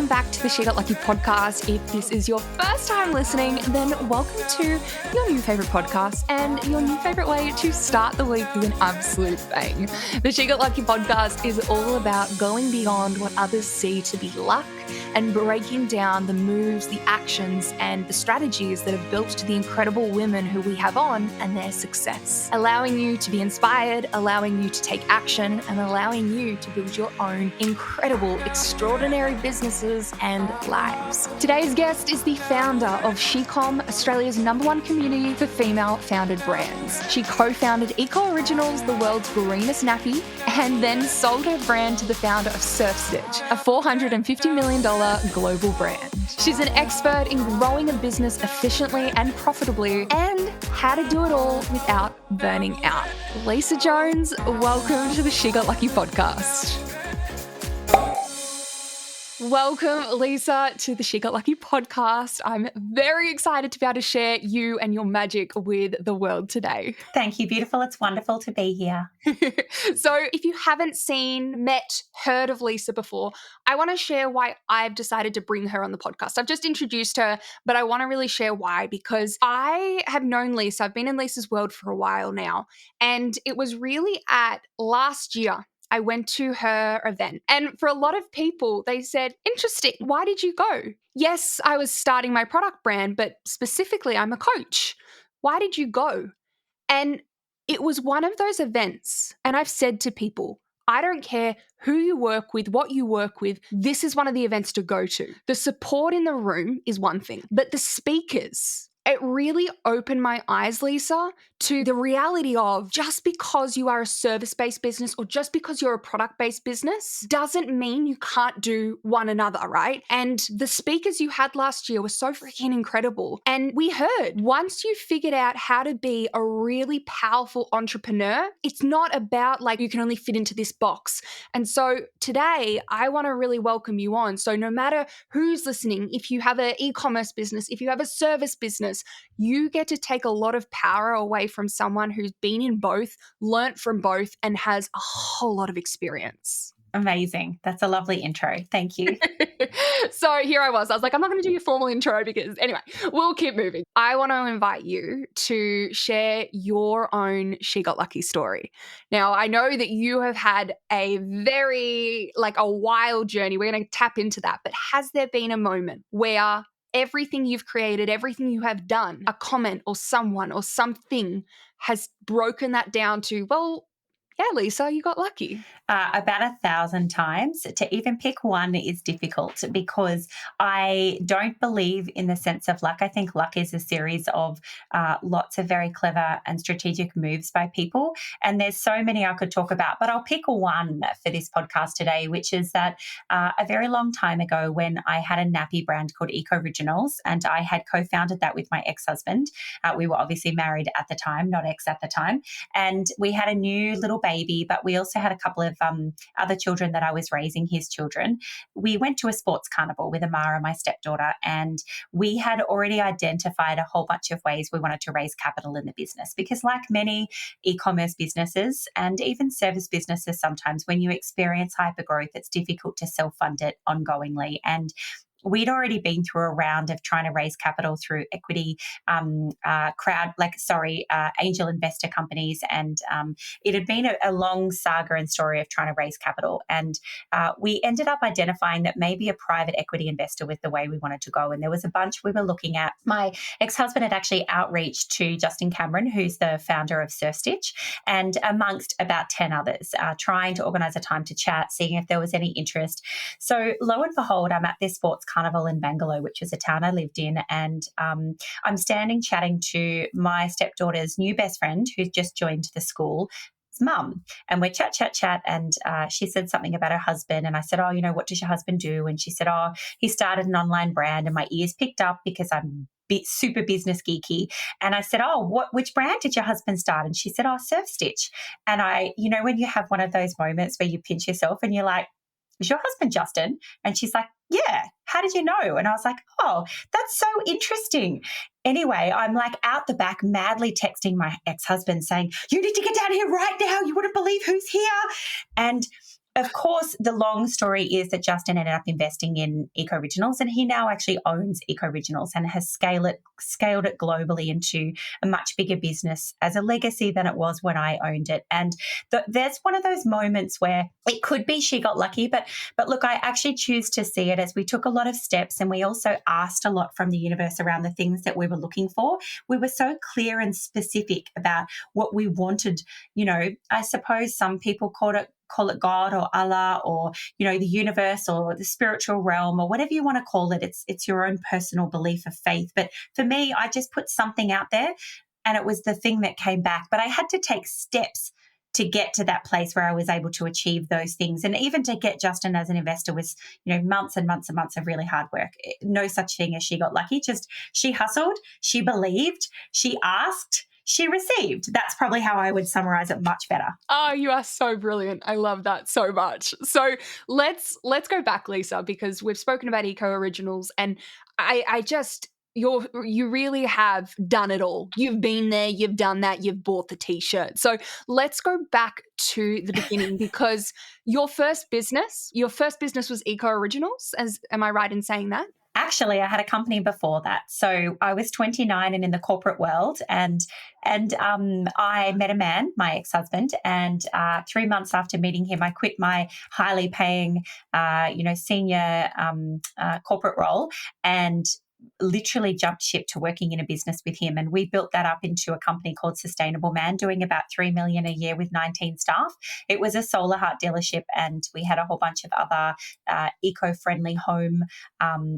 welcome back to the She Got Lucky podcast. If this is your first time listening, then welcome to your new favourite podcast and your new favourite way to start the week with an absolute bang. The She Got Lucky podcast is all about going beyond what others see to be luck and breaking down the moves, the actions, and the strategies that have built to the incredible women who we have on and their success. Allowing you to be inspired, allowing you to take action, and allowing you to build your own incredible, extraordinary businesses and lives. Today's guest is the founder of SheCom, Australia's #1 community for female-founded brands. She co-founded Eco Originals, the world's greenest nappy, and then sold her brand to the founder of Surf Stitch, a $450 million global brand. She's an expert in growing a business efficiently and profitably and how to do it all without burning out. Lisa Jones, welcome to the She Got Lucky podcast. Welcome, Lisa, to the She Got Lucky podcast. I'm very excited to be able to share you and your magic with the world today. Thank you, beautiful. It's wonderful to be here. So if you haven't seen, met, heard of Lisa before, I want to share why I've decided to bring her on the podcast. I've just introduced her, but I want to really share why, because I have known Lisa. I've been in Lisa's world for a while now, and it was really at last year I went to her event. And for a lot of people, they said, interesting, why did you go? Yes, I was starting my product brand, but specifically, I'm a coach. Why did you go? And it was one of those events. And I've said to people, I don't care who you work with, what you work with, this is one of the events to go to. The support in the room is one thing, but the speakers, it really opened my eyes, Lisa, to the reality of just because you are a service-based business or just because you're a product-based business doesn't mean you can't do one another, right? And the speakers you had last year were so freaking incredible. And we heard once you figured out how to be a really powerful entrepreneur, it's not about like you can only fit into this box. And so today, I want to really welcome you on. So no matter who's listening, if you have an e-commerce business, if you have a service business, you get to take a lot of power away from someone who's been in both, learnt from both, and has a whole lot of experience. Amazing. That's a lovely intro. Thank you. So here I was like, I'm not going to do your formal intro because anyway, we'll keep moving. I want to invite you to share your own She Got Lucky story. Now, I know that you have had a very, a wild journey. We're going to tap into that. But has there been a moment where everything you've created, everything you have done, a comment or someone or something has broken that down to, well, yeah, Lisa, you got lucky? About 1,000 times. To even pick one is difficult because I don't believe in the sense of luck. I think luck is a series of lots of very clever and strategic moves by people. And there's so many I could talk about, but I'll pick one for this podcast today, which is that a very long time ago when I had a nappy brand called Eco Originals, and I had co-founded that with my ex-husband. We were obviously married at the time, not ex at the time. And we had a new little baby, but we also had a couple of other children that I was raising, his children. We went to a sports carnival with Amara, my stepdaughter, and we had already identified a whole bunch of ways we wanted to raise capital in the business because like many e-commerce businesses and even service businesses, sometimes when you experience hypergrowth, it's difficult to self-fund it ongoingly. And we'd already been through a round of trying to raise capital through equity, angel investor companies. And it had been a long saga and story of trying to raise capital. And we ended up identifying that maybe a private equity investor was the way we wanted to go. And there was a bunch we were looking at. My ex-husband had actually outreached to Justin Cameron, who's the founder of Surf Stitch, and amongst about 10 others, trying to organize a time to chat, seeing if there was any interest. So lo and behold, I'm at this sports carnival in Bangalore, which was a town I lived in, and I'm standing chatting to my stepdaughter's new best friend who's just joined the school, mum, and we're chat, and she said something about her husband, and I said, oh, what does your husband do? And she said, oh, he started an online brand, and my ears picked up because I'm super business geeky. And I said, oh, which brand did your husband start? And she said, oh, Surf Stitch. And I, when you have one of those moments where you pinch yourself and you're like, is your husband Justin? And she's like, yeah, how did you know? And I was like, oh, that's so interesting. Anyway, I'm like out the back madly texting my ex-husband saying, you need to get down here right now. You wouldn't believe who's here. And of course, the long story is that Justin ended up investing in Eco Originals, and he now actually owns Eco Originals and has scaled it globally into a much bigger business as a legacy than it was when I owned it. And there's one of those moments where it could be she got lucky, but look, I actually choose to see it as we took a lot of steps, and we also asked a lot from the universe around the things that we were looking for. We were so clear and specific about what we wanted. I suppose some people call it God or Allah or, the universe or the spiritual realm or whatever you want to call it. It's your own personal belief of faith. But for me, I just put something out there and it was the thing that came back. But I had to take steps to get to that place where I was able to achieve those things. And even to get Justin as an investor was, months and months and months of really hard work. No such thing as she got lucky. Just she hustled, she believed, she asked, she received. That's probably how I would summarize it much better. Oh, you are so brilliant. I love that so much. So let's go back, Lisa, because we've spoken about Eco Originals, and I just you really have done it all. You've been there, you've done that, you've bought the t-shirt. So let's go back to the beginning because your first business was Eco Originals. Am I right in saying that? Actually, I had a company before that. So I was 29 and in the corporate world, and I met a man, my ex-husband, and 3 months after meeting him, I quit my highly paying, senior corporate role and literally jumped ship to working in a business with him. And we built that up into a company called Sustainable Man, doing about $3 million a year with 19 staff. It was a Solar Heart dealership, and we had a whole bunch of other eco-friendly home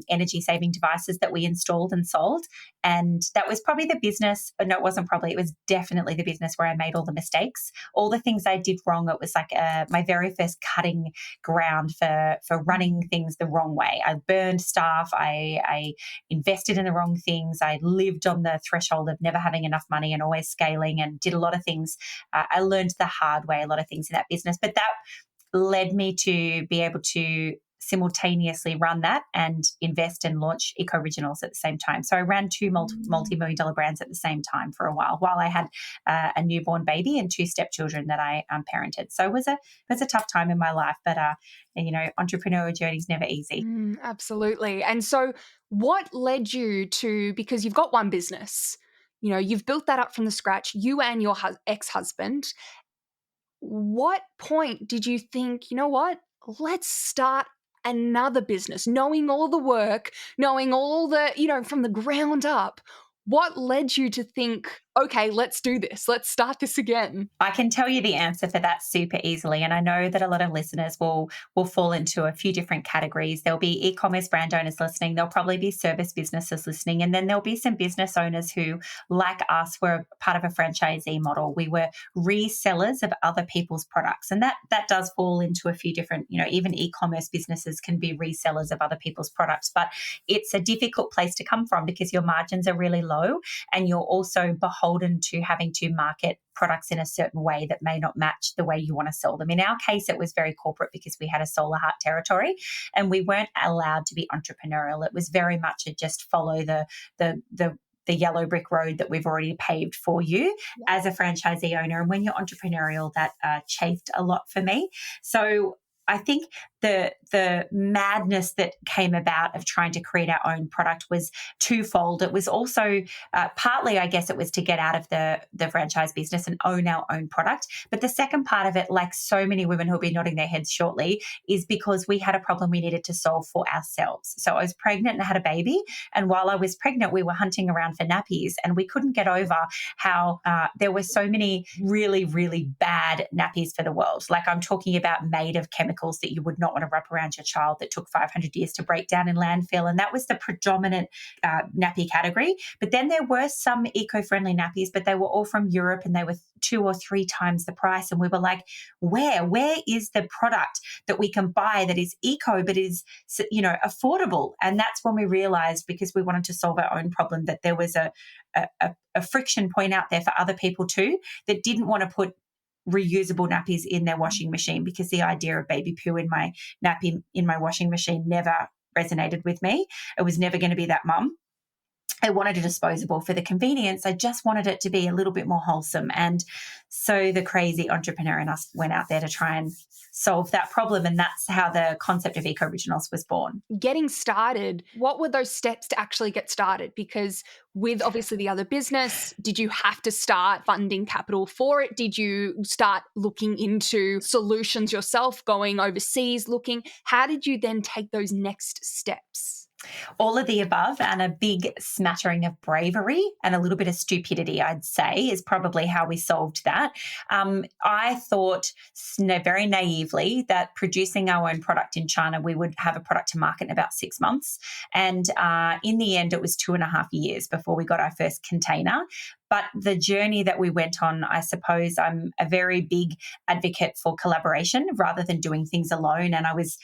energy saving devices that we installed and sold. And that was probably the business. No, it wasn't probably. It was definitely the business where I made all the mistakes, all the things I did wrong. It was like my very first cutting ground for running things the wrong way. I burned staff. I invested in the wrong things. I lived on the threshold of never having enough money and always scaling, and did a lot of things. I learned the hard way, a lot of things in that business, but that led me to be able to simultaneously run that and invest and launch Eco Originals at the same time. So I ran two multi-million dollar brands at the same time for a while I had a newborn baby and two stepchildren that I parented. So it was a tough time in my life, but entrepreneurial journey is never easy. Absolutely. And so what led you to, because you've got one business, you've built that up from the scratch, you and your ex-husband. What point did you think, you know what, let's start another business, knowing all the work, knowing all the, from the ground up? What led you to think, okay, let's do this, let's start this again? I can tell you the answer for that super easily. And I know that a lot of listeners will fall into a few different categories. There'll be e-commerce brand owners listening. There'll probably be service businesses listening. And then there'll be some business owners who, like us, were part of a franchisee model. We were resellers of other people's products. And that does fall into a few different, even e-commerce businesses can be resellers of other people's products. But it's a difficult place to come from because your margins are really low and you're also beholden to having to market products in a certain way that may not match the way you want to sell them. In our case, it was very corporate because we had a Solar Heart territory and we weren't allowed to be entrepreneurial. It was very much a just follow the yellow brick road that we've already paved for you as a franchisee owner. And when you're entrepreneurial, that chafed a lot for me. So I think the madness that came about of trying to create our own product was twofold. It was also partly, I guess, it was to get out of the franchise business and own our own product. But the second part of it, like so many women who'll be nodding their heads shortly, is because we had a problem we needed to solve for ourselves. So I was pregnant and had a baby. And while I was pregnant, we were hunting around for nappies and we couldn't get over how there were so many really, really bad nappies for the world. Like I'm talking about made of chemicals that you would not want to wrap around your child that took 500 years to break down in landfill. And that was the predominant nappy category. But then there were some eco-friendly nappies, but they were all from Europe and they were 2 or 3 times the price. And we were like, where is the product that we can buy that is eco, but is, affordable? And that's when we realized, because we wanted to solve our own problem, that there was a friction point out there for other people too that didn't want to put reusable nappies in their washing machine, because the idea of baby poo in my nappy in my washing machine never resonated with me. It was never going to be that mum. I wanted a disposable for the convenience. I just wanted it to be a little bit more wholesome. And so the crazy entrepreneur in us went out there to try and solve that problem. And that's how the concept of Eco Originals was born. Getting started, what were those steps to actually get started? Because with obviously the other business, did you have to start funding capital for it? Did you start looking into solutions yourself, going overseas looking? How did you then take those next steps? All of the above, and a big smattering of bravery and a little bit of stupidity, I'd say, is probably how we solved that. I thought very naively that producing our own product in China, we would have a product to market in about 6 months. And in the end, it was 2.5 years before we got our first container. But the journey that we went on, I suppose I'm a very big advocate for collaboration rather than doing things alone. And I was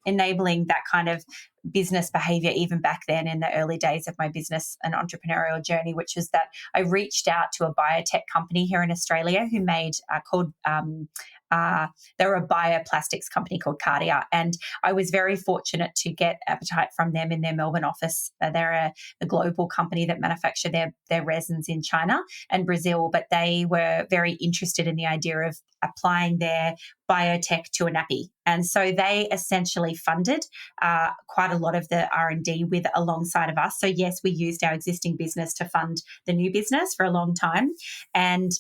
enabling that kind of business behavior even back then in the early days of my business and entrepreneurial journey, which was that I reached out to a biotech company here in Australia who made they were a bioplastics company called Cardia. And I was very fortunate to get appetite from them in their Melbourne office. They're a global company that manufacture their resins in China and Brazil, but they were very interested in the idea of applying their biotech to a nappy. And so they essentially funded quite a lot of the R&D with alongside of us. So yes, we used our existing business to fund the new business for a long time. And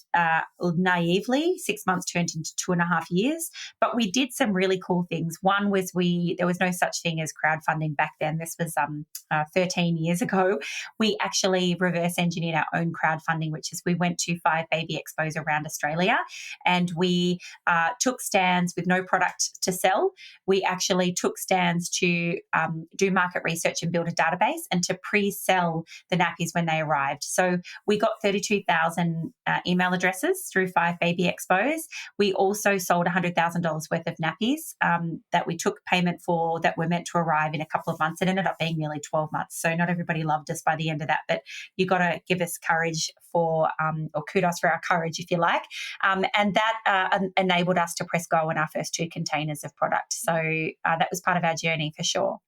naively, 6 months turned into 2.5 years. But we did some really cool things. One was there was no such thing as crowdfunding back then. This was 13 years ago. We actually reverse engineered our own crowdfunding, which is we went to 5 baby expos around Australia, and we took stands with no product to sell. We actually took stands to do market research and build a database and to pre-sell the nappies when they arrived. So we got 32,000 email addresses through 5 baby expos. We also sold $100,000 worth of nappies that we took payment for that were meant to arrive in a couple of months. It ended up being nearly 12 months. So not everybody loved us by the end of that, but you got to give us courage or kudos for our courage, if you like. And that enabled us to press go on our first 2 containers of product. So that was part of our journey for sure.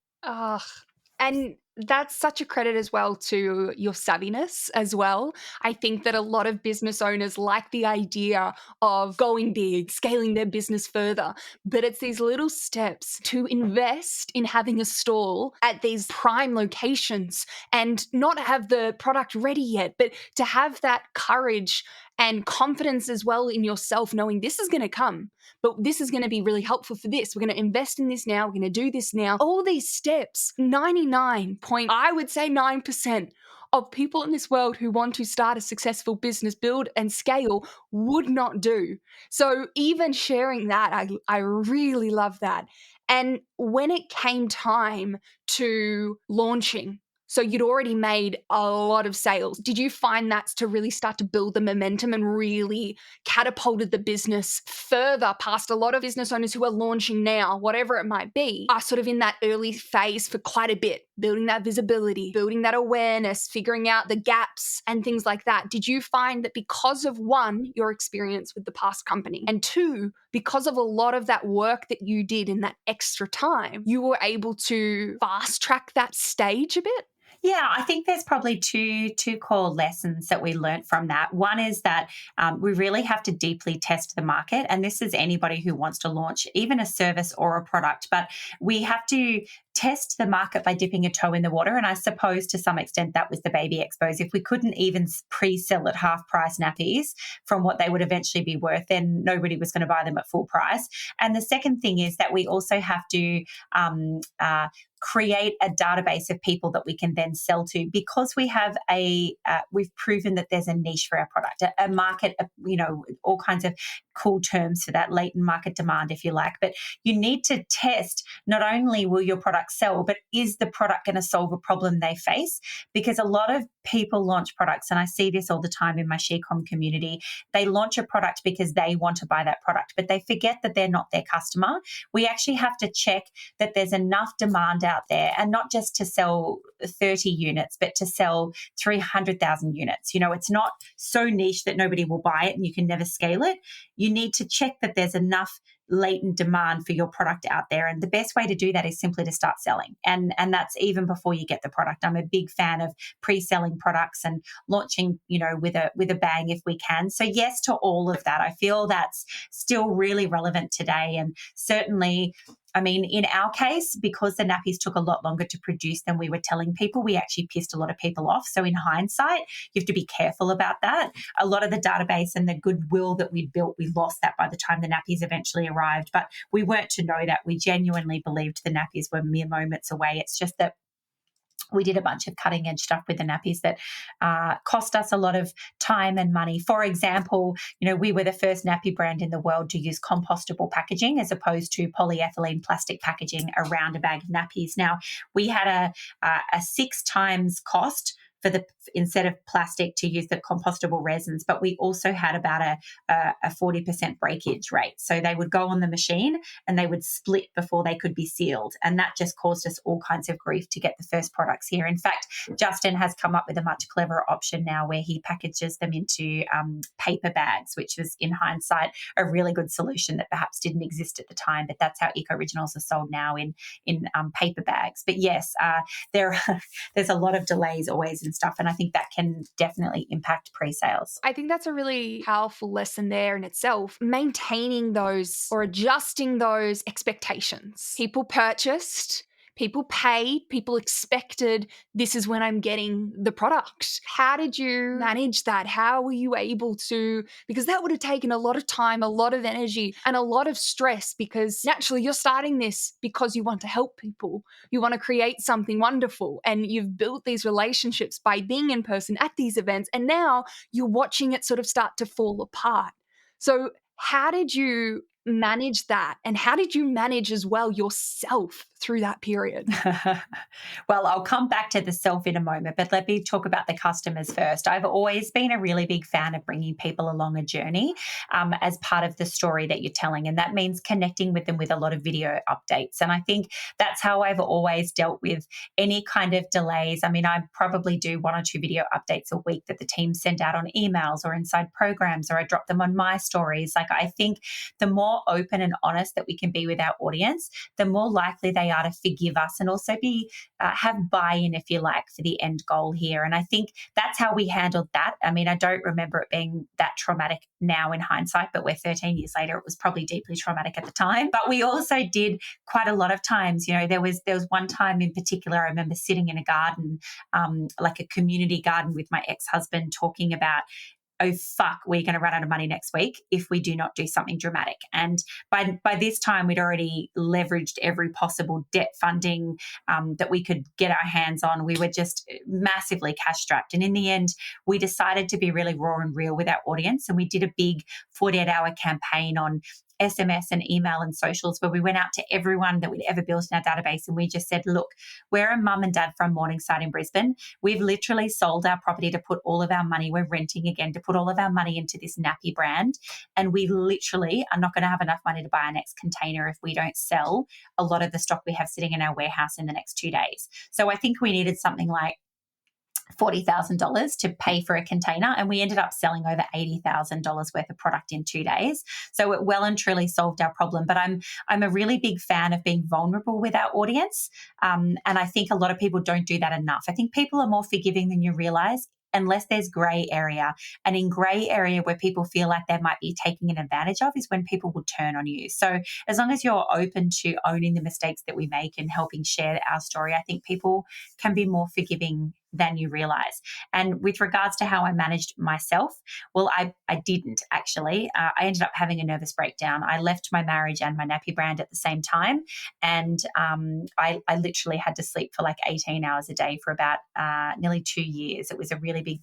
And that's such a credit as well to your savviness as well. I think that a lot of business owners like the idea of going big, scaling their business further, but it's these little steps to invest in having a stall at these prime locations and not have the product ready yet, but to have that courage and confidence as well in yourself, knowing this is going to come, but this is going to be really helpful for this. We're going to invest in this now. We're going to do this now. All these steps, 99% of people in this world who want to start a successful business, build and scale would not do. So even sharing that, I really love that. And when it came time to launching, so you'd already made a lot of sales. Did you find that's to really start to build the momentum and really catapulted the business further past a lot of business owners who are launching now, whatever it might be, are sort of in that early phase for quite a bit, building that visibility, building that awareness, figuring out the gaps and things like that? Did you find that because of, one, your experience with the past company, and two, because of a lot of that work that you did in that extra time, you were able to fast track that stage a bit? Yeah, I think there's probably two core lessons that we learned from that. One is that we really have to deeply test the market, and this is anybody who wants to launch even a service or a product, but we have to test the market by dipping a toe in the water. And I suppose to some extent that was the baby expos. If we couldn't even pre-sell at half price nappies from what they would eventually be worth, then nobody was going to buy them at full price. And the second thing is that we also have to create a database of people that we can then sell to, because we have we've proven that there's a niche for our product, a market, all kinds of cool terms for that, latent market demand, if you like. But you need to test not only will your product sell, but is the product going to solve a problem they face? Because a lot of people launch products, and I see this all the time in my SheCom community. They launch a product because they want to buy that product, but they forget that they're not their customer. We actually have to check that there's enough demand out there, and not just to sell 30 units, but to sell 300,000 units. It's not so niche that nobody will buy it and you can never scale it. You need to check that there's enough latent demand for your product out there. And the best way to do that is simply to start selling. And that's even before you get the product. I'm a big fan of pre-selling products and launching, with a bang if we can. So yes to all of that. I feel that's still really relevant today. And certainly, I mean, in our case, because the nappies took a lot longer to produce than we were telling people, we actually pissed a lot of people off. So in hindsight, you have to be careful about that. A lot of the database and the goodwill that we'd built, we lost that by the time the nappies eventually arrived. But we weren't to know that. We genuinely believed the nappies were mere moments away. It's just that we did a bunch of cutting edge stuff with the nappies that cost us a lot of time and money. For example, we were the first nappy brand in the world to use compostable packaging as opposed to polyethylene plastic packaging around a bag of nappies. Now, we had a 6 times cost instead of plastic to use the compostable resins, but we also had about a 40% breakage rate. So they would go on the machine and they would split before they could be sealed. And that just caused us all kinds of grief to get the first products here. In fact, Justin has come up with a much cleverer option now where he packages them into paper bags, which was in hindsight a really good solution that perhaps didn't exist at the time. But that's how Eco Originals are sold now in paper bags. But yes, there's a lot of delays always and stuff. And I think that can definitely impact pre-sales. I think that's a really powerful lesson there in itself, maintaining those or adjusting those expectations. People purchased, people paid, people expected this is when I'm getting the product. How did you manage that? How were you able to, because that would have taken a lot of time, a lot of energy, and a lot of stress, because naturally you're starting this because you want to help people. You want to create something wonderful, and you've built these relationships by being in person at these events, and now you're watching it sort of start to fall apart. So how did you manage that? And how did you manage as well yourself through that period? Well, I'll come back to the self in a moment, but let me talk about the customers first. I've always been a really big fan of bringing people along a journey as part of the story that you're telling. And that means connecting with them with a lot of video updates. And I think that's how I've always dealt with any kind of delays. I mean, I probably do 1 or 2 video updates a week that the team send out on emails or inside programs, or I drop them on my stories. Like, I think the more open and honest that we can be with our audience, the more likely they are to forgive us and also have buy-in, if you like, for the end goal here. And I think that's how we handled that. I mean, I don't remember it being that traumatic now in hindsight, but we're 13 years later. It was probably deeply traumatic at the time. But we also did quite a lot of times, there was one time in particular, I remember sitting in a garden, like a community garden with my ex-husband, talking about, oh, fuck, we're going to run out of money next week if we do not do something dramatic. And by this time, we'd already leveraged every possible debt funding that we could get our hands on. We were just massively cash strapped. And in the end, we decided to be really raw and real with our audience. And we did a big 48-hour campaign on SMS and email and socials where we went out to everyone that we'd ever built in our database. And we just said, look, we're a mum and dad from Morningside in Brisbane. We've literally sold our property to put all of our money, we're renting again, to put all of our money into this nappy brand. And we literally are not going to have enough money to buy our next container if we don't sell a lot of the stock we have sitting in our warehouse in the next 2 days. So I think we needed something like $40,000 to pay for a container, and we ended up selling over $80,000 worth of product in 2 days. So it well and truly solved our problem. But I'm a really big fan of being vulnerable with our audience, and I think a lot of people don't do that enough. I think people are more forgiving than you realize, unless there's grey area. And in grey area where people feel like they might be taking an advantage of is when people will turn on you. So as long as you're open to owning the mistakes that we make and helping share our story, I think people can be more forgiving than you realize. And with regards to how I managed myself, well, I didn't actually. I ended up having a nervous breakdown. I left my marriage and my nappy brand at the same time. And I literally had to sleep for like 18 hours a day for about nearly 2 years. It was a really big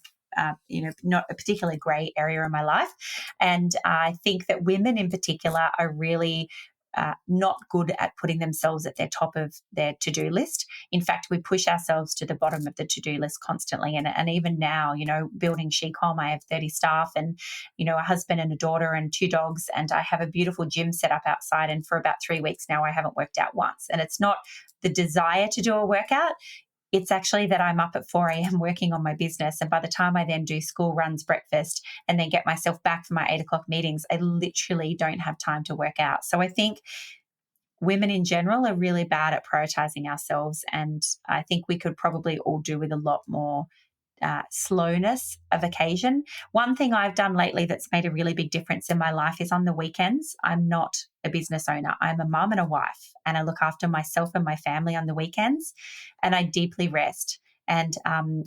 not a particularly grey area in my life. And I think that women in particular are really not good at putting themselves at their top of their to-do list. In fact, we push ourselves to the bottom of the to-do list constantly. And even now, building Shecom, I have 30 staff and, a husband and a daughter and 2 dogs. And I have a beautiful gym set up outside. And for about 3 weeks now, I haven't worked out once. And it's not the desire to do a workout. It's actually that I'm up at 4 a.m. working on my business. And by the time I then do school runs, breakfast, and then get myself back for my 8 o'clock meetings, I literally don't have time to work out. So I think women in general are really bad at prioritizing ourselves. And I think we could probably all do with a lot more slowness of occasion. One thing I've done lately that's made a really big difference in my life is on the weekends. I'm not a business owner. I'm a mum and a wife, and I look after myself and my family on the weekends, and I deeply rest. And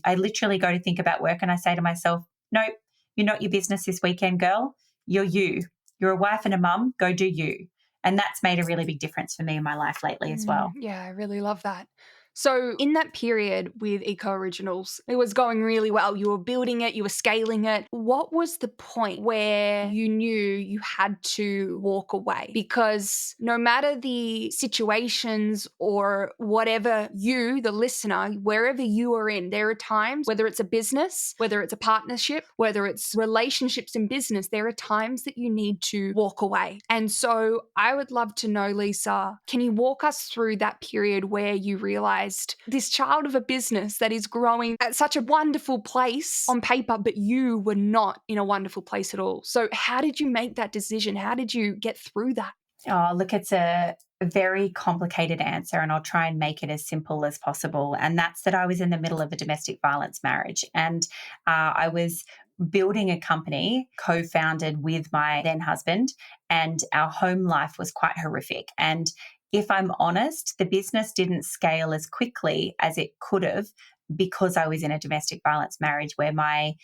I literally go to think about work and I say to myself, nope, you're not your business this weekend, girl. You're you. You're a wife and a mum. Go do you. And that's made a really big difference for me in my life lately as well. Yeah, I really love that. So, in that period with Eco Originals, it was going really well. You were building it, you were scaling it. What was the point where you knew you had to walk away? Because no matter the situations or whatever you, the listener, wherever you are in, there are times, whether it's a business, whether it's a partnership, whether it's relationships in business, there are times that you need to walk away. And so, I would love to know, Lisa, can you walk us through that period where you realized this child of a business that is growing at such a wonderful place on paper, but you were not in a wonderful place at all? So how did you make that decision? How did you get through that? Oh, look, it's a very complicated answer, and I'll try and make it as simple as possible. And that's that I was in the middle of a domestic violence marriage, and I was building a company co founded with my then husband, and our home life was quite horrific. And if I'm honest, the business didn't scale as quickly as it could have because I was in a domestic violence marriage where my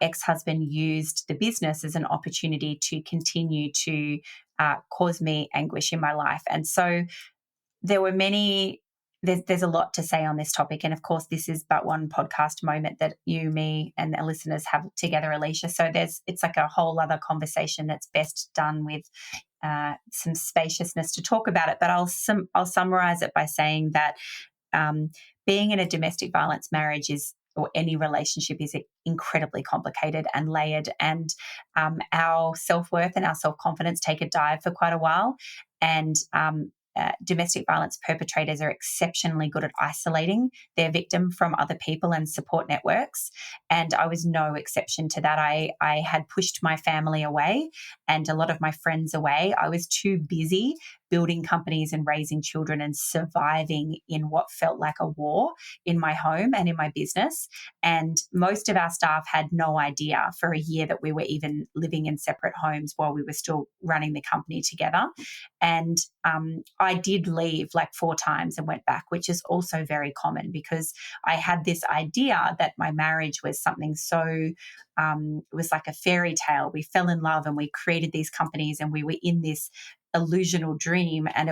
ex husband used the business as an opportunity to continue to cause me anguish in my life. And so there were many, there's a lot to say on this topic. And of course, this is but one podcast moment that you, me, and the listeners have together, Alicia. So it's like a whole other conversation that's best done with some spaciousness to talk about it. But I'll summarize it by saying that being in a domestic violence marriage is, or any relationship, is incredibly complicated and layered. And our self-worth and our self-confidence take a dive for quite a while. And domestic violence perpetrators are exceptionally good at isolating their victim from other people and support networks. And I was no exception to that. I had pushed my family away and a lot of my friends away. I was too busy building companies and raising children and surviving in what felt like a war in my home and in my business. And most of our staff had no idea for a year that we were even living in separate homes while we were still running the company together. And I did leave like 4 times and went back, which is also very common because I had this idea that my marriage was something so, it was like a fairy tale. We fell in love and we created these companies and we were in this illusional dream. And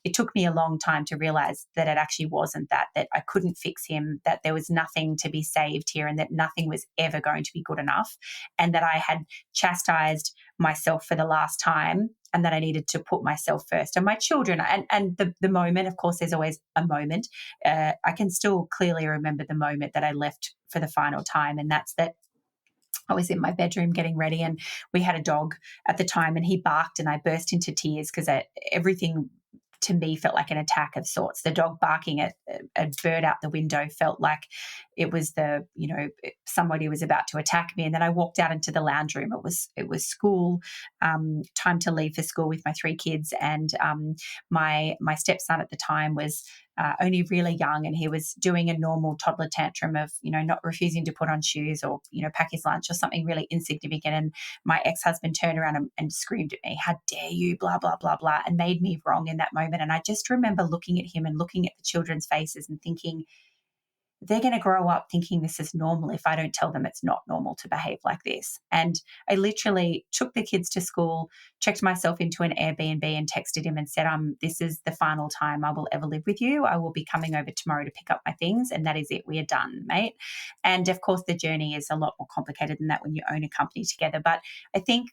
it took me a long time to realize that it actually wasn't that I couldn't fix him, that there was nothing to be saved here and that nothing was ever going to be good enough. And that I had chastised myself for the last time and that I needed to put myself first and my children. And the moment, of course, there's always a moment. I can still clearly remember the moment that I left for the final time. And that's that I was in my bedroom getting ready and we had a dog at the time and he barked and I burst into tears because everything to me felt like an attack of sorts. The dog barking at a bird out the window felt like it was somebody was about to attack me. And then I walked out into the lounge room. It was school, time to leave for school with my 3 kids. And my stepson at the time was only really young, and he was doing a normal toddler tantrum of, not refusing to put on shoes or, pack his lunch or something really insignificant. And my ex-husband turned around and screamed at me, "How dare you, blah, blah, blah, blah," and made me wrong in that moment. And I just remember looking at him and looking at the children's faces and thinking, they're going to grow up thinking this is normal if I don't tell them it's not normal to behave like this. And I literally took the kids to school, checked myself into an Airbnb and texted him and said, this is the final time I will ever live with you. I will be coming over tomorrow to pick up my things. And that is it. We are done, mate. And of course, the journey is a lot more complicated than that when you own a company together. But I think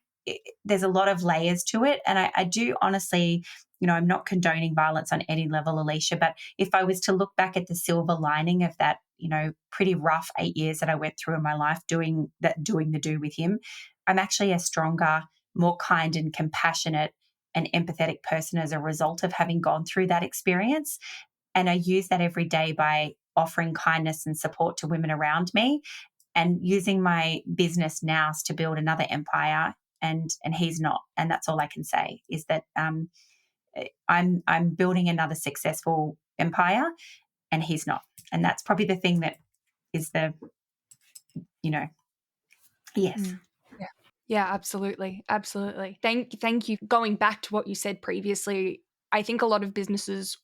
there's a lot of layers to it. And I do honestly, I'm not condoning violence on any level, Alicia, but if I was to look back at the silver lining of that, pretty rough 8 years that I went through in my life doing the do with him, I'm actually a stronger, more kind and compassionate and empathetic person as a result of having gone through that experience. And I use that every day by offering kindness and support to women around me, and using my business now to build another empire, and he's not. And that's all I can say is that I'm building another successful empire, and he's not. And that's probably the thing that is the, yes. Mm. Yeah. Yeah, absolutely. Absolutely. Thank you. Going back to what you said previously, I think a lot of business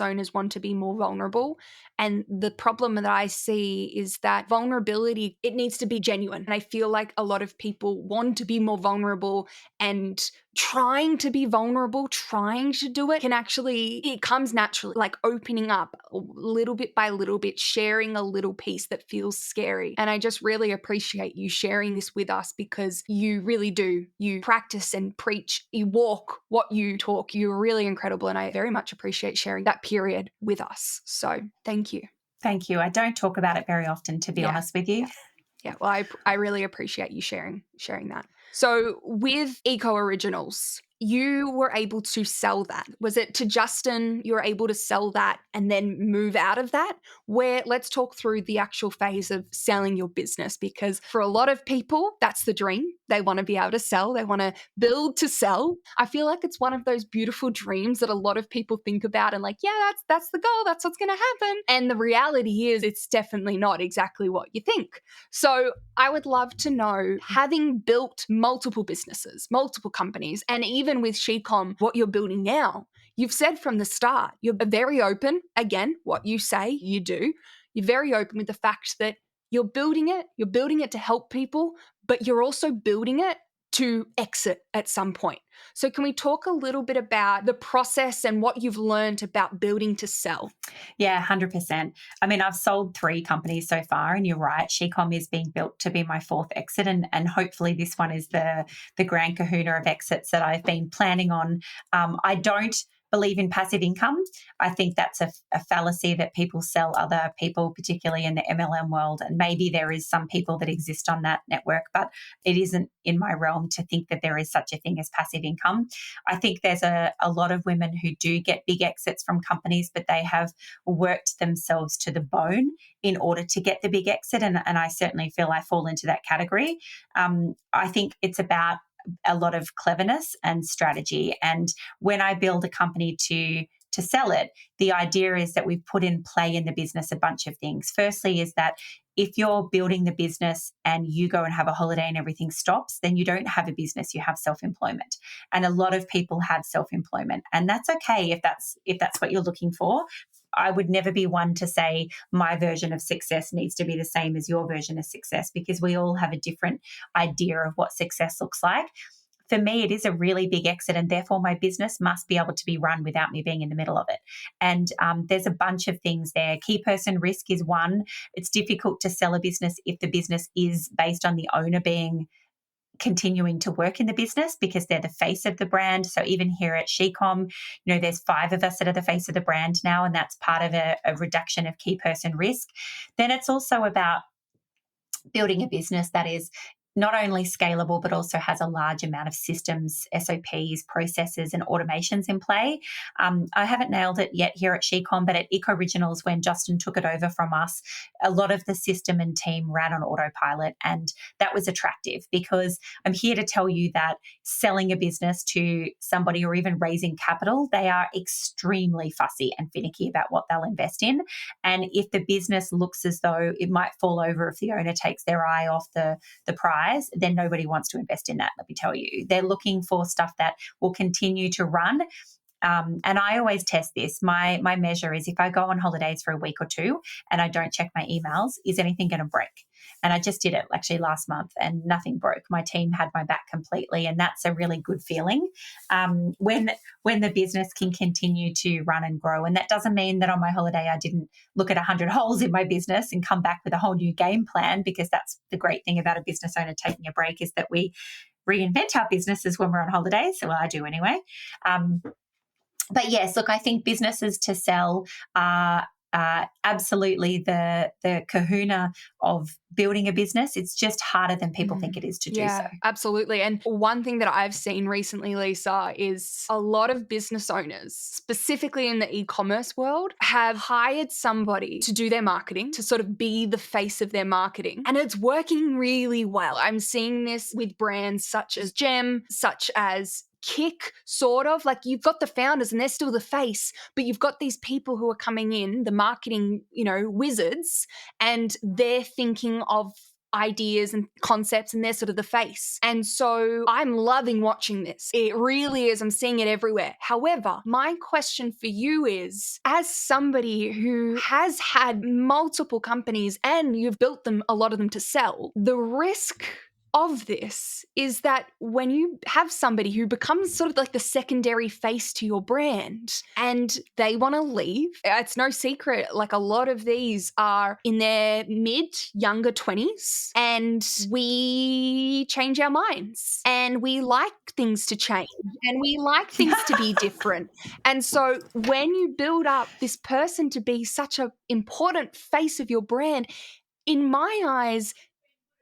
owners want to be more vulnerable, and the problem that I see is that vulnerability, it needs to be genuine. And I feel like a lot of people want to be more vulnerable, and trying to be vulnerable, trying to do it, it comes naturally, like opening up little bit by little bit, sharing a little piece that feels scary. And I just really appreciate you sharing this with us, because you really do. You practice and preach, you walk what you talk. You're really incredible. And I very much appreciate sharing that period with us. So thank you. Thank you. I don't talk about it very often, to be Yeah. honest with you. Yeah, well, I really appreciate you sharing that. So with Eco Originals, you were able to sell that. Was it to Justin? You were able to sell that and then move out of that? Where let's talk through the actual phase of selling your business, because for a lot of people, that's the dream. They want to be able to sell. They want to build to sell. I feel like it's one of those beautiful dreams that a lot of people think about and like, yeah, that's the goal. That's what's going to happen. And the reality is, it's definitely not exactly what you think. So I would love to know, having built multiple businesses, multiple companies, and even with SheCom, what you're building now, you've said from the start, you're very open. Again, what you say, you do. You're very open with the fact that you're building it to help people, but you're also building it to exit at some point. So can we talk a little bit about the process and what you've learned about building to sell? Yeah, 100%. I mean, I've sold 3 companies so far, and you're right, SheCom is being built to be my 4th exit, and hopefully this one is the grand kahuna of exits that I've been planning on. I don't believe in passive income. I think that's a fallacy that people sell other people, particularly in the MLM world. And maybe there is some people that exist on that network, but it isn't in my realm to think that there is such a thing as passive income. I think there's a lot of women who do get big exits from companies, but they have worked themselves to the bone in order to get the big exit. And I certainly feel I fall into that category. I think it's about a lot of cleverness and strategy. And when I build a company to sell it, the idea is that we've put in play in the business a bunch of things. Firstly is that if you're building the business and you go and have a holiday and everything stops, then you don't have a business, you have self-employment. And a lot of people have self-employment. And that's okay if that's what you're looking for. I would never be one to say my version of success needs to be the same as your version of success, because we all have a different idea of what success looks like. For me, it is a really big exit, and therefore my business must be able to be run without me being in the middle of it. And there's a bunch of things there. Key person risk is one. It's difficult to sell a business if the business is based on the owner continuing to work in the business, because they're the face of the brand. So even here at SheCom, there's 5 of us that are the face of the brand now, and that's part of a reduction of key person risk. Then it's also about building a business that is not only scalable, but also has a large amount of systems, SOPs, processes, and automations in play. I haven't nailed it yet here at SheCom, but at Eco Originals, when Justin took it over from us, a lot of the system and team ran on autopilot. And that was attractive, because I'm here to tell you that selling a business to somebody or even raising capital, they are extremely fussy and finicky about what they'll invest in. And if the business looks as though it might fall over if the owner takes their eye off the prize, then nobody wants to invest in that, let me tell you. They're looking for stuff that will continue to run. And I always test this. My measure is, if I go on holidays for a week or 2 and I don't check my emails, is anything going to break? And I just did it actually last month, and nothing broke. My team had my back completely, and that's a really good feeling when the business can continue to run and grow. And that doesn't mean that on my holiday I didn't look at 100 holes in my business and come back with a whole new game plan, because that's the great thing about a business owner taking a break, is that we reinvent our businesses when we're on holidays. Well, I do anyway. But yes, look, I think businesses to sell are absolutely the kahuna of building a business. It's just harder than people think it is to do so. Yeah, absolutely. And one thing that I've seen recently, Lisa, is a lot of business owners, specifically in the e-commerce world, have hired somebody to do their marketing, to sort of be the face of their marketing. And it's working really well. I'm seeing this with brands such as Gem, such as Kick, sort of. Like, you've got the founders and they're still the face, but you've got these people who are coming in, the marketing, wizards, and they're thinking of ideas and concepts, and they're sort of the face. And so I'm loving watching this. It really is. I'm seeing it everywhere. However, my question for you is, as somebody who has had multiple companies and you've built them, a lot of them to sell, the risk of this is that when you have somebody who becomes sort of like the secondary face to your brand and they want to leave, it's no secret, like, a lot of these are in their younger 20s, and we change our minds and we like things to change and we like things to be different. And so when you build up this person to be such an important face of your brand, in my eyes,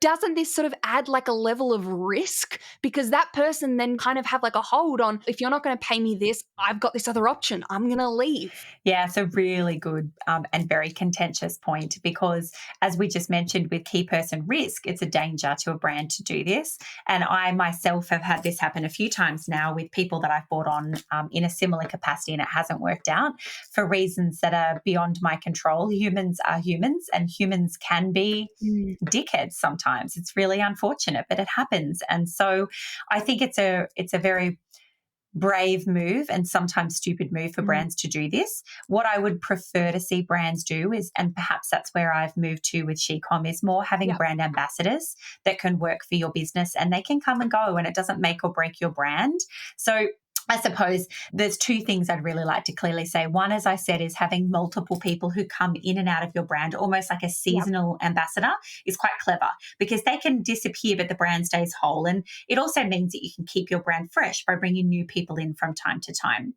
doesn't this sort of add like a level of risk? Because that person then kind of have like a hold on, if you're not going to pay me this, I've got this other option. I'm going to leave. Yeah, it's a really good and very contentious point, because as we just mentioned with key person risk, it's a danger to a brand to do this. And I myself have had this happen a few times now with people that I've brought on in a similar capacity, and it hasn't worked out for reasons that are beyond my control. Humans are humans, and humans can be dickheads sometimes. It's really unfortunate, but it happens. And so I think it's a very brave move and sometimes stupid move for brands to do this. What I would prefer to see brands do is, and perhaps that's where I've moved to with SheCom, is more having brand ambassadors that can work for your business, and they can come and go and it doesn't make or break your brand. So I suppose there's two things I'd really like to clearly say. One, as I said, is having multiple people who come in and out of your brand, almost like a seasonal ambassador, is quite clever, because they can disappear, but the brand stays whole. And it also means that you can keep your brand fresh by bringing new people in from time to time.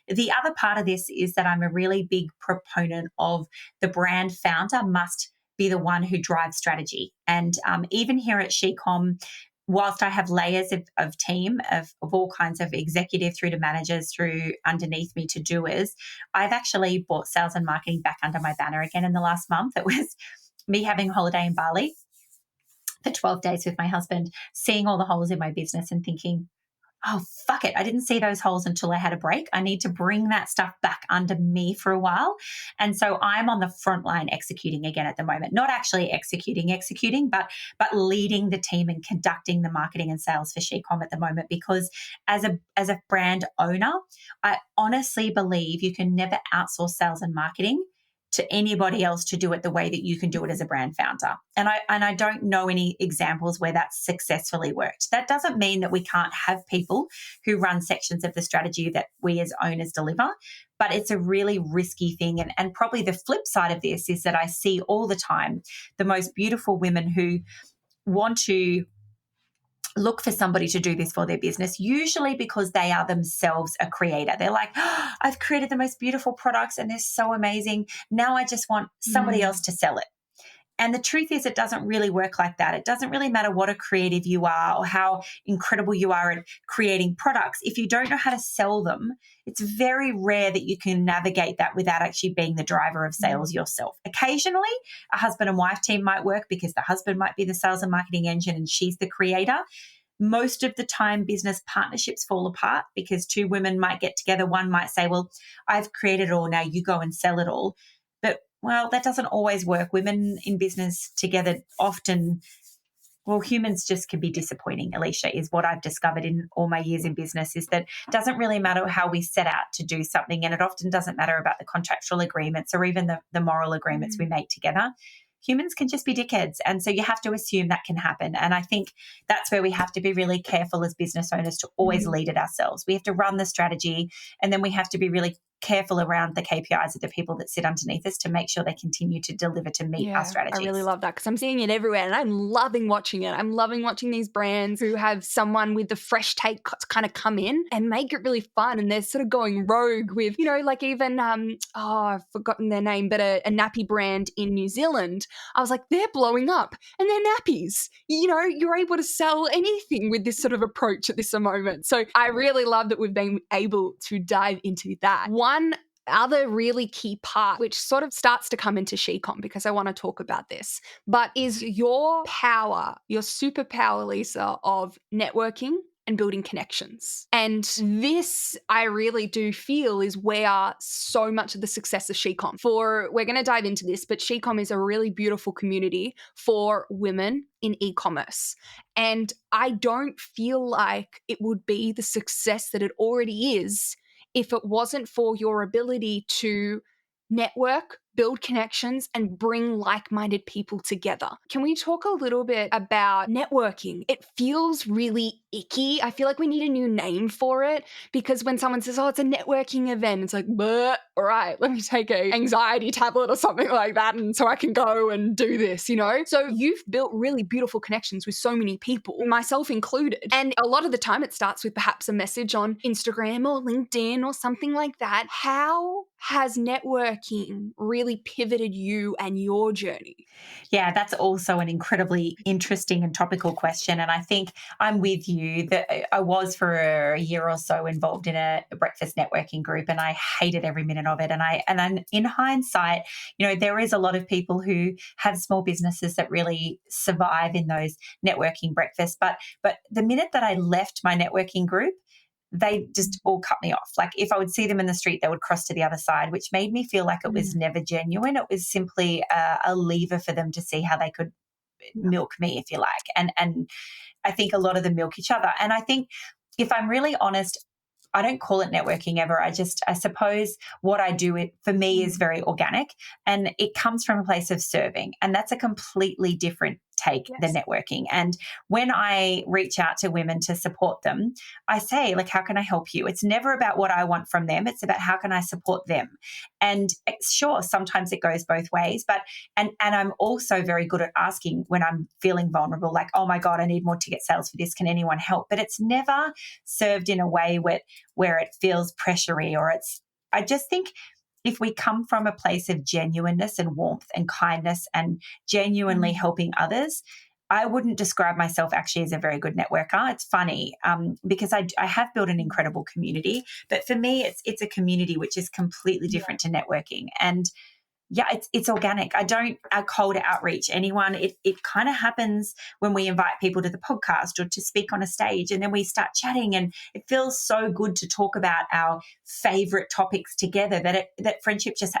The other part of this is that I'm a really big proponent of the brand founder must be the one who drives strategy. And even here at SheCom, whilst I have layers of team of all kinds of executive through to managers through underneath me to doers, I've actually brought sales and marketing back under my banner again in the last month. It was me having a holiday in Bali for 12 days with my husband, seeing all the holes in my business and thinking, oh, fuck it, I didn't see those holes until I had a break. I need to bring that stuff back under me for a while. And so I'm on the front line executing again at the moment, not actually executing, but leading the team and conducting the marketing and sales for SheCom at the moment, because as a brand owner, I honestly believe you can never outsource sales and marketing to anybody else to do it the way that you can do it as a brand founder. And I don't know any examples where that's successfully worked. That doesn't mean that we can't have people who run sections of the strategy that we as owners deliver, but it's a really risky thing. And probably the flip side of this is that I see all the time the most beautiful women who want to look for somebody to do this for their business, usually because they are themselves a creator. They're like, oh, I've created the most beautiful products and they're so amazing. Now I just want somebody else to sell it. And the truth is, it doesn't really work like that. It doesn't really matter what a creative you are or how incredible you are at creating products. If you don't know how to sell them, it's very rare that you can navigate that without actually being the driver of sales yourself. Occasionally, a husband and wife team might work because the husband might be the sales and marketing engine and she's the creator. Most of the time, business partnerships fall apart because two women might get together. One might say, well, I've created it all, now you go and sell it all. But well, that doesn't always work. Women in business together often, well, humans just can be disappointing, Alicia, is what I've discovered in all my years in business, is that it doesn't really matter how we set out to do something, and it often doesn't matter about the contractual agreements or even the moral agreements we make together. Humans can just be dickheads. And so you have to assume that can happen. And I think that's where we have to be really careful as business owners to always lead it ourselves. We have to run the strategy, and then we have to be really careful around the KPIs of the people that sit underneath us to make sure they continue to deliver to meet our Yeah, I really strategies. love that because I'm seeing it everywhere and I'm loving watching it. I'm loving watching these brands who have someone with the fresh take kind of come in and make it really fun. And they're sort of going rogue with, like even, I've forgotten their name, but a nappy brand in New Zealand. I was like, they're blowing up and they're nappies. You're able to sell anything with this sort of approach at this moment. So I really love that we've been able to dive into that. One other really key part, which sort of starts to come into SheCom because I want to talk about this, but is your power, your superpower, Lisa, of networking and building connections. And this, I really do feel, is where so much of the success of SheCom. We're going to dive into this, but SheCom is a really beautiful community for women in e-commerce. And I don't feel like it would be the success that it already is if it wasn't for your ability to network, build connections, and bring like-minded people together. Can we talk a little bit about networking? It feels really icky. I feel like we need a new name for it because when someone says, oh, it's a networking event, it's like, all right, let me take a anxiety tablet or something like that and so I can go and do this, So you've built really beautiful connections with so many people, myself included. And a lot of the time it starts with perhaps a message on Instagram or LinkedIn or something like that. How has networking really pivoted you and your journey? Yeah, that's also an incredibly interesting and topical question. And I think I'm with you that I was for a year or so involved in a breakfast networking group and I hated every minute of it. And in hindsight, there is a lot of people who have small businesses that really survive in those networking breakfasts. But the minute that I left my networking group, they just all cut me off. Like if I would see them in the street, they would cross to the other side, which made me feel like it was never genuine. It was simply a lever for them to see how they could milk me, if you like. And I think a lot of them milk each other. And I think if I'm really honest, I don't call it networking ever. I suppose what I do for me is very organic and it comes from a place of serving. And that's a completely different take than Yes. networking. And when I reach out to women to support them, I say, like, how can I help you? It's never about what I want from them. It's about how can I support them? And sure, sometimes it goes both ways, but and I'm also very good at asking when I'm feeling vulnerable, like, oh my God, I need more ticket sales for this. Can anyone help? But it's never served in a way where it feels pressury I just think if we come from a place of genuineness and warmth and kindness and genuinely helping others, I wouldn't describe myself actually as a very good networker. It's funny because I have built an incredible community, but for me, it's a community which is completely different to networking. And yeah, it's organic. I don't cold outreach anyone. It kind of happens when we invite people to the podcast or to speak on a stage, and then we start chatting, and it feels so good to talk about our favorite topics together that friendship just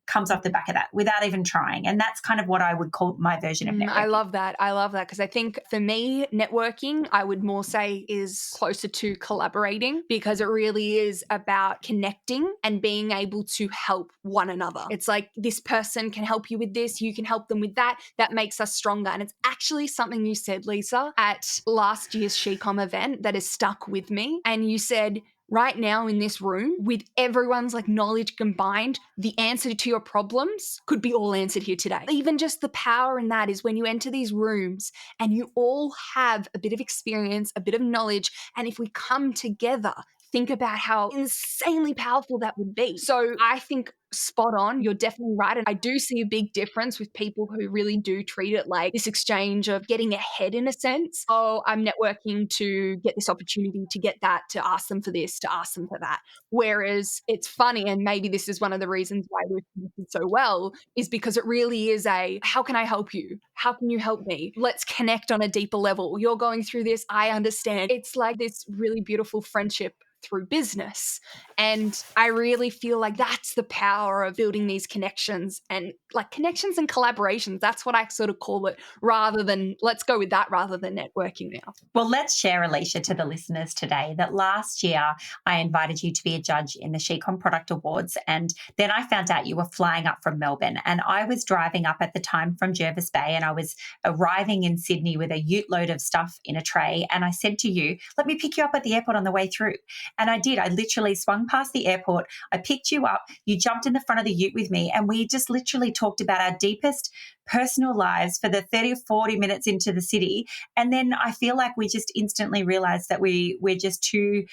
comes off the back of that without even trying. And that's kind of what I would call my version of I networking. love that. I love that because I think for me, networking, I would more say is closer to collaborating because it really is about connecting and being able to help one another. It's like this person can help you with this, you can help them with that. That makes us stronger. And it's actually something you said, Lisa, at last year's SheCom event that has stuck with me. And you said, right now in this room, with everyone's like knowledge combined, the answer to your problems could be all answered here today. Even just the power in that is when you enter these rooms and you all have a bit of experience, a bit of knowledge, and if we come together, think about how insanely powerful that would be. So I think spot on. You're definitely right. And I do see a big difference with people who really do treat it like this exchange of getting ahead in a sense. Oh, I'm networking to get this opportunity, to get that, to ask them for this, to ask them for that. Whereas it's funny, and maybe this is one of the reasons why we've connected so well, is because it really is how can I help you? How can you help me? Let's connect on a deeper level. You're going through this. I understand. It's like this really beautiful friendship through business. And I really feel like that's the power power of building these connections and like connections and collaborations. That's what I sort of call it, rather than let's go with that rather than networking now. Well, let's share, Alicia, to the listeners today that last year I invited you to be a judge in the SheCom Product Awards. And then I found out you were flying up from Melbourne. And I was driving up at the time from Jervis Bay, and I was arriving in Sydney with a ute load of stuff in a tray. And I said to you, let me pick you up at the airport on the way through. And I did. I literally swung past the airport. I picked you up. You jumped in the front of the ute with me. And we just literally talked about our deepest personal lives for the 30 or 40 minutes into the city. And then I feel like we just instantly realized that we're just two,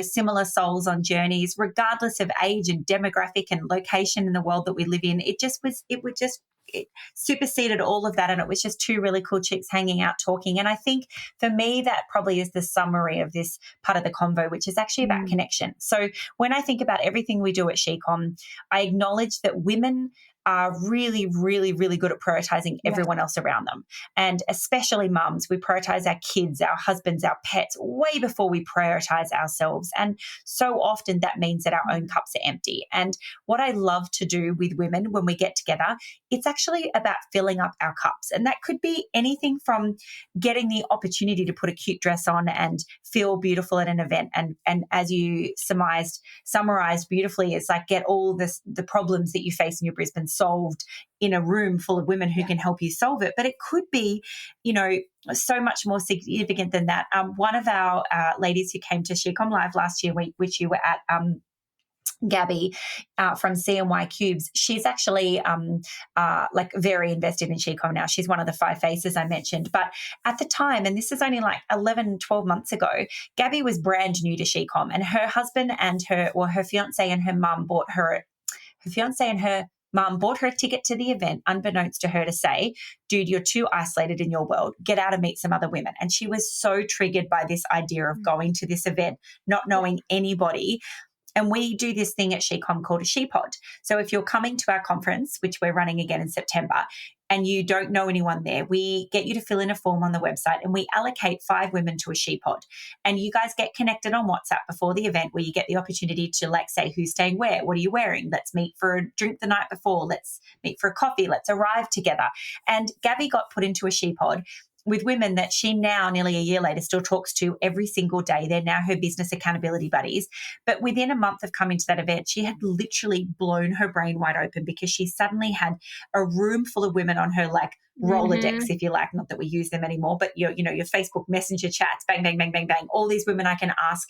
similar souls on journeys, regardless of age and demographic and location in the world that we live in. It superseded all of that. And it was just two really cool chicks hanging out talking. And I think for me, that probably is the summary of this part of the convo, which is actually about connection. So when I think about everything we do at SheCom, I acknowledge that women are really, really, really good at prioritizing everyone else around them. And especially mums, we prioritize our kids, our husbands, our pets way before we prioritize ourselves. And so often that means that our own cups are empty. And what I love to do with women when we get together, it's actually about filling up our cups. And that could be anything from getting the opportunity to put a cute dress on and feel beautiful at an event. And as you summarized beautifully, it's like get all the problems that you face in your Brisbane solved in a room full of women who can help you solve it. But it could be, so much more significant than that. One of our ladies who came to SheCom Live last year, which you were at, Gabby from CNY Cubes, she's actually very invested in SheCom now. She's one of the 5 faces I mentioned. But at the time, and this is only like 11, 12 months ago, Gabby was brand new to SheCom, and her husband and her fiance and her mum bought her a ticket to the event, unbeknownst to her, to say, dude, you're too isolated in your world. Get out and meet some other women. And she was so triggered by this idea of going to this event, not knowing anybody. And we do this thing at SheCom called a ShePod. So if you're coming to our conference, which we're running again in September, and you don't know anyone there, we get you to fill in a form on the website, and we allocate 5 women to a ShePod. And you guys get connected on WhatsApp before the event, where you get the opportunity to say who's staying where, what are you wearing, let's meet for a drink the night before, let's meet for a coffee, let's arrive together. And Gabby got put into a ShePod with women that she now, nearly a year later, still talks to every single day. They're now her business accountability buddies. But within a month of coming to that event, she had literally blown her brain wide open, because she suddenly had a room full of women on her Rolodex, if you like, not that we use them anymore, but your Facebook Messenger chats, bang, bang, bang, bang, bang, all these women I can ask,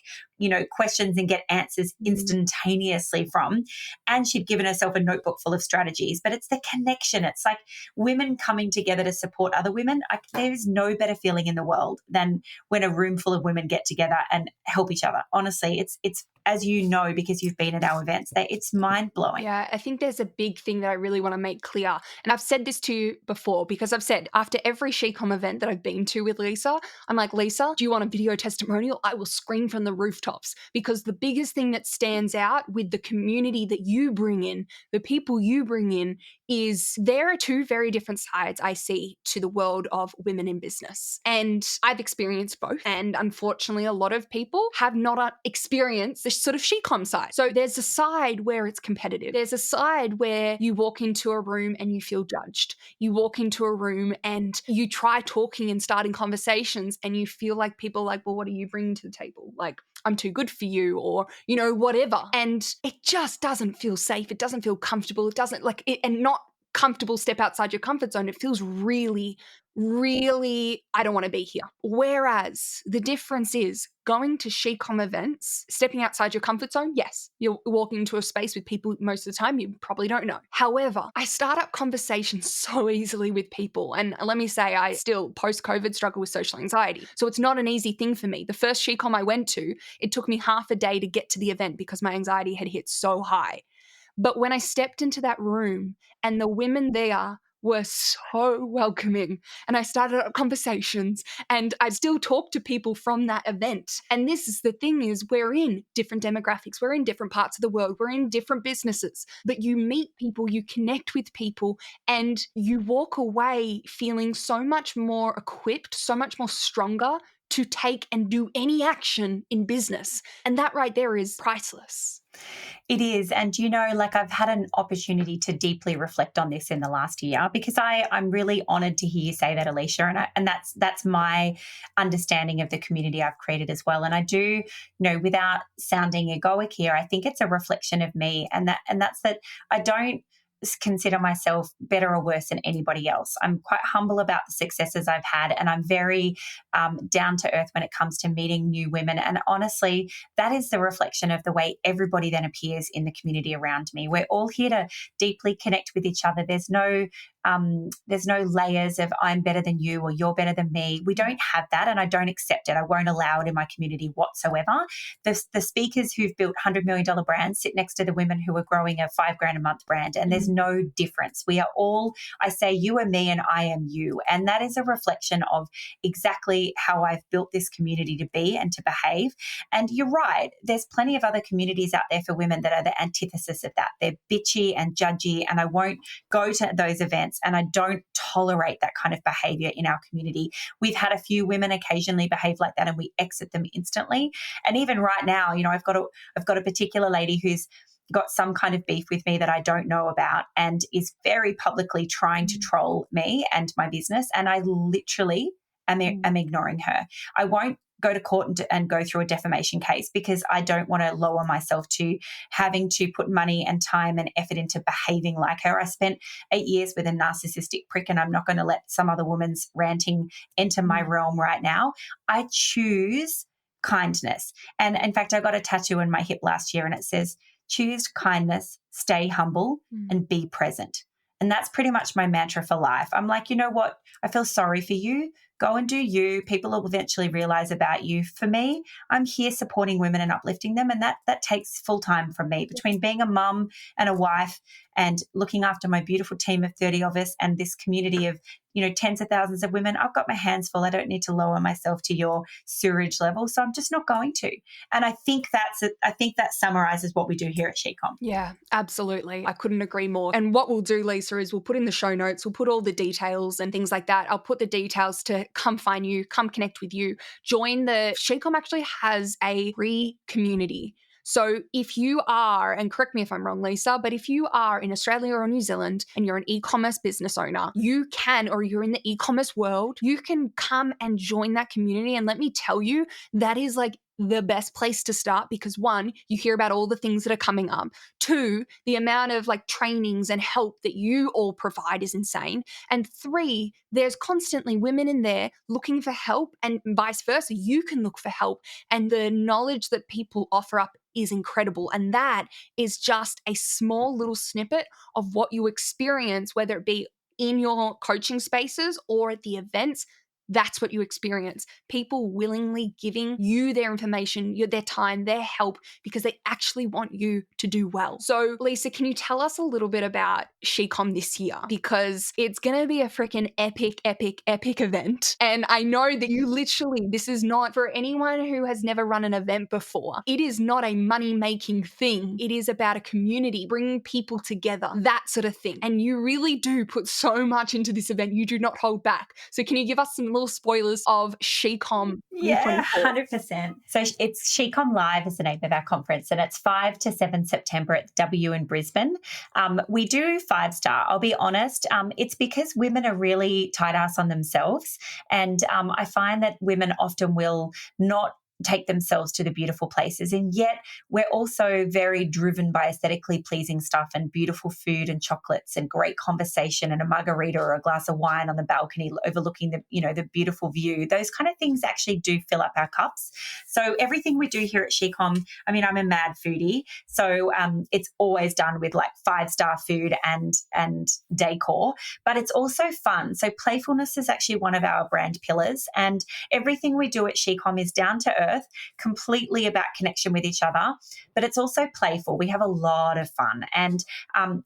questions and get answers instantaneously from. And she'd given herself a notebook full of strategies. But it's the connection. It's like women coming together to support other women. There's no better feeling in the world than when a room full of women get together and help each other. Honestly, it's as you know, because you've been at our events, it's mind-blowing. Yeah, I think there's a big thing that I really want to make clear. And I've said this to you before, because I've said after every SheCom event that I've been to with Lisa, I'm like, Lisa, do you want a video testimonial? I will scream from the rooftops. Because the biggest thing that stands out with the community that you bring in, the people you bring in, is there are 2 very different sides I see to the world of women in business. And I've experienced both. And unfortunately, a lot of people have not experienced this sort of SheCom side. So there's a side where it's competitive. There's a side where you walk into a room and you feel judged. You walk into a room and you try talking and starting conversations, and you feel like people are like, well, what are you bringing to the table? Like, I'm too good for you, or, whatever. And it just doesn't feel safe. It doesn't feel comfortable. It doesn't and not comfortable step outside your comfort zone. It feels really, really, I don't want to be here. Whereas the difference is going to SheCom events, stepping outside your comfort zone. Yes, you're walking into a space with people most of the time you probably don't know. However, I start up conversations so easily with people. And let me say, I still post-COVID struggle with social anxiety. So it's not an easy thing for me. The first SheCom I went to, it took me half a day to get to the event because my anxiety had hit so high. But when I stepped into that room and the women there were so welcoming, and I started up conversations, and I still talk to people from that event. And this is the thing, is we're in different demographics. We're in different parts of the world. We're in different businesses. But you meet people, you connect with people, and you walk away feeling so much more equipped, so much more stronger to take and do any action in business. And that right there is priceless. It is. And, like I've had an opportunity to deeply reflect on this in the last year because I'm really honored to hear you say that, Alicia. And that's my understanding of the community I've created as well. And I do, without sounding egoic here, I think it's a reflection of me. And that's that I don't consider myself better or worse than anybody else. I'm quite humble about the successes I've had, and I'm very down to earth when it comes to meeting new women. And honestly, that is the reflection of the way everybody then appears in the community around me. We're all here to deeply connect with each other. There's no layers of I'm better than you or you're better than me. We don't have that, and I don't accept it. I won't allow it in my community whatsoever. The speakers who've built $100 million brands sit next to the women who are growing a $5,000 a month brand, and there's no difference. We are all, I say, you are me and I am you, and that is a reflection of exactly how I've built this community to be and to behave. And you're right, there's plenty of other communities out there for women that are the antithesis of that. They're bitchy and judgy, and I won't go to those events, and I don't tolerate that kind of behavior in our community. We've had a few women occasionally behave like that, and we exit them instantly. And even right now, I've got a particular lady who's got some kind of beef with me that I don't know about and is very publicly trying to troll me and my business. And I literally am ignoring her. I won't go to court and go through a defamation case because I don't want to lower myself to having to put money and time and effort into behaving like her. I spent 8 years with a narcissistic prick, and I'm not going to let some other woman's ranting enter my realm right now. I choose kindness. And in fact, I got a tattoo on my hip last year and it says, choose kindness, stay humble, and be present. And that's pretty much my mantra for life. I'm like, you know what? I feel sorry for you. Go and do you. People will eventually realize about you. For me, I'm here supporting women and uplifting them. And that takes full time from me between being a mum and a wife and looking after my beautiful team of 30 of us and this community of, tens of thousands of women. I've got my hands full. I don't need to lower myself to your sewerage level. So I'm just not going to. And I think that summarizes what we do here at SheCom. Yeah, absolutely. I couldn't agree more. And what we'll do, Lisa, is we'll put in the show notes, we'll put all the details and things like that. I'll put the details to come find you, come connect with you. Join SheCom actually has a free community. So if you are, and correct me if I'm wrong, Lisa, but if you are in Australia or New Zealand and you're an e-commerce business owner, you can, or you're in the e-commerce world, you can come and join that community. And let me tell you, that is like the best place to start because one, you hear about all the things that are coming up. Two, the amount of like trainings and help that you all provide is insane. And three, there's constantly women in there looking for help and vice versa. You can look for help and the knowledge that people offer up is incredible. And that is just a small little snippet of what you experience, whether it be in your coaching spaces or at the events. That's what you experience. People willingly giving you their information, their time, their help, because they actually want you to do well. So, Lisa, can you tell us a little bit about SheCom this year? Because it's going to be a freaking epic, epic, epic event. And I know that you literally, this is not for anyone who has never run an event before. It is not a money-making thing. It is about a community, bringing people together, that sort of thing. And you really do put so much into this event. You do not hold back. So can you give us some little spoilers of SheCom? Yeah, 100%. So it's SheCom Live is the name of our conference, and it's 5 to 7 September at W in Brisbane. We do 5-star. I'll be honest. It's because women are really tight ass on themselves, and I find that women often will not take themselves to the beautiful places. And yet we're also very driven by aesthetically pleasing stuff and beautiful food and chocolates and great conversation and a margarita or a glass of wine on the balcony overlooking the beautiful view. Those kind of things actually do fill up our cups. So everything we do here at SheCom, I mean, I'm a mad foodie. So it's always done with like 5-star food and decor, but it's also fun. So playfulness is actually one of our brand pillars, and everything we do at SheCom is down to earth, completely about connection with each other, but it's also playful. We have a lot of fun, and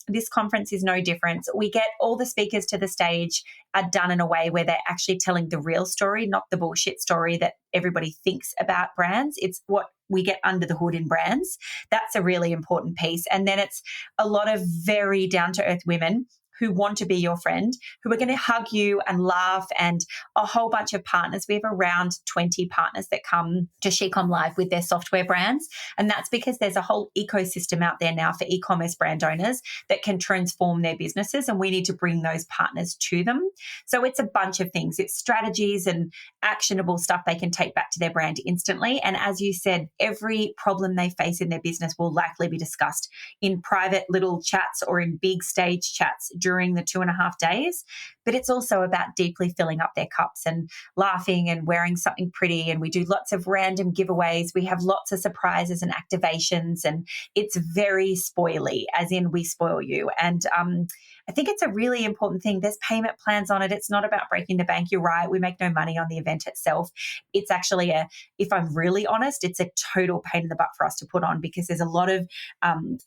this conference is no different. We get all the speakers to the stage are done in a way where they're actually telling the real story, not the bullshit story that everybody thinks about brands. It's what we get under the hood in brands. That's a really important piece. And then it's a lot of very down-to-earth women who want to be your friend, who are going to hug you and laugh, and a whole bunch of partners. We have around 20 partners that come to SheCom Live with their software brands. And that's because there's a whole ecosystem out there now for e-commerce brand owners that can transform their businesses. And we need to bring those partners to them. So it's a bunch of things. It's strategies and actionable stuff they can take back to their brand instantly. And as you said, every problem they face in their business will likely be discussed in private little chats or in big stage chats during the 2.5 days. But it's also about deeply filling up their cups and laughing and wearing something pretty. And we do lots of random giveaways. We have lots of surprises and activations. And it's very spoily, as in we spoil you. And I think it's a really important thing. There's payment plans on it. It's not about breaking the bank. You're right. We make no money on the event itself. It's actually if I'm really honest, it's a total pain in the butt for us to put on, because there's a lot of,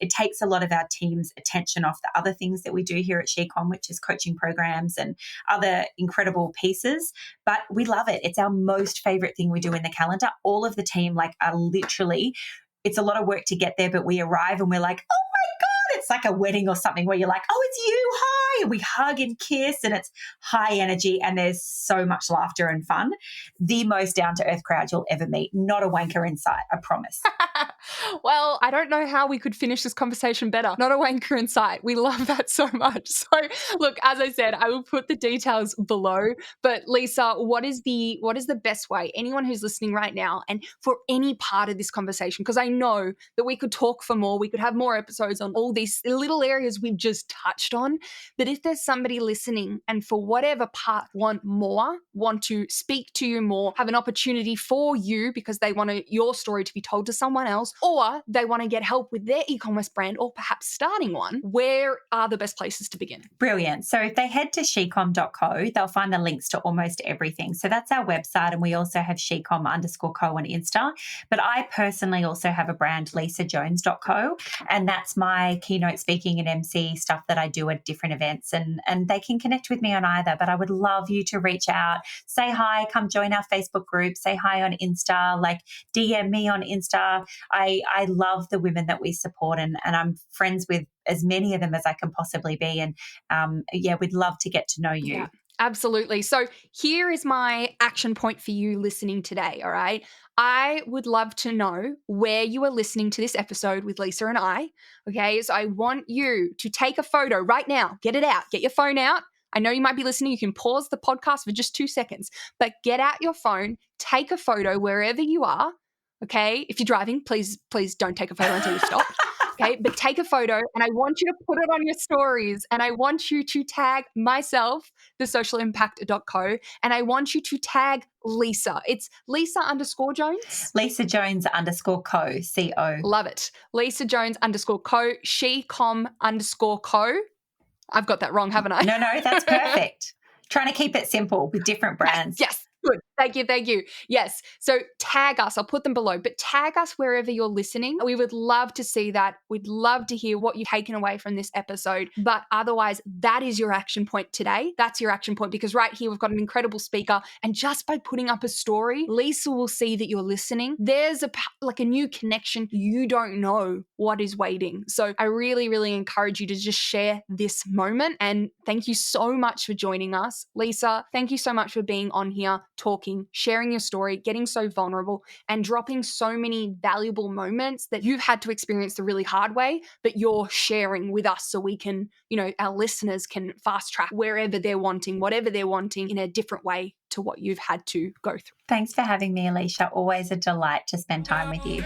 it takes a lot of our team's attention off the other things that we do here at SheCom, which is coaching programs and other incredible pieces. But we love it. It's our most favorite thing we do in the calendar. All of the team are literally, it's a lot of work to get there, but we arrive and we're like, oh my God, it's like a wedding or something where you're like, oh, it's you, hi. And we hug and kiss, and it's high energy, and there's so much laughter and fun. The most down-to-earth crowd you'll ever meet. Not a wanker in sight, I promise. Well, I don't know how we could finish this conversation better. Not a wanker in sight. We love that so much. So look, as I said, I will put the details below. But Lisa, what is the best way, anyone who's listening right now, and for any part of this conversation, because I know that we could talk for more, we could have more episodes on all these little areas we've just touched on. But if there's somebody listening and for whatever part want more, want to speak to you more, have an opportunity for you because they want your story to be told to someone else, or they want to get help with their e-commerce brand or perhaps starting one, where are the best places to begin? Brilliant. So if they head to shecom.co, they'll find the links to almost everything. So that's our website, and we also have shecom_co on Insta. But I personally also have a brand, lisajones.co, and that's my keynote speaking and MC stuff that I do at different events, and they can connect with me on either. But I would love you to reach out, say hi, come join our Facebook group, say hi on Insta, DM me on Insta. I love the women that we support, and I'm friends with as many of them as I can possibly be. And we'd love to get to know you. Yeah, absolutely. So here is my action point for you listening today, all right? I would love to know where you are listening to this episode with Lisa and I, okay? So I want you to take a photo right now. Get it out. Get your phone out. I know you might be listening. You can pause the podcast for just 2 seconds, but get out your phone, take a photo wherever you are, okay? If you're driving, please don't take a photo until you stop. Okay, but take a photo, and I want you to put it on your stories, and I want you to tag myself, thesocialimpact.co, and I want you to tag Lisa. It's Lisa_Jones. Lisa_Jones_co, C-O. Love it. Lisa Jones_co, shecom_co. I've got that wrong, haven't I? No, that's perfect. Trying to keep it simple with different brands. Yes. Good. Thank you. Yes. So tag us. I'll put them below, but tag us wherever you're listening. We would love to see that. We'd love to hear what you've taken away from this episode. But otherwise, that is your action point today. That's your action point, because right here, we've got an incredible speaker. And just by putting up a story, Lisa will see that you're listening. There's a new connection. You don't know what is waiting. So I really, really encourage you to just share this moment. And thank you so much for joining us. Lisa, thank you so much for being on here, talking, sharing your story, getting so vulnerable, and dropping so many valuable moments that you've had to experience the really hard way, but you're sharing with us so we can, our listeners can fast track wherever they're wanting, whatever they're wanting, in a different way to what you've had to go through. Thanks for having me, Alicia. Always a delight to spend time with you.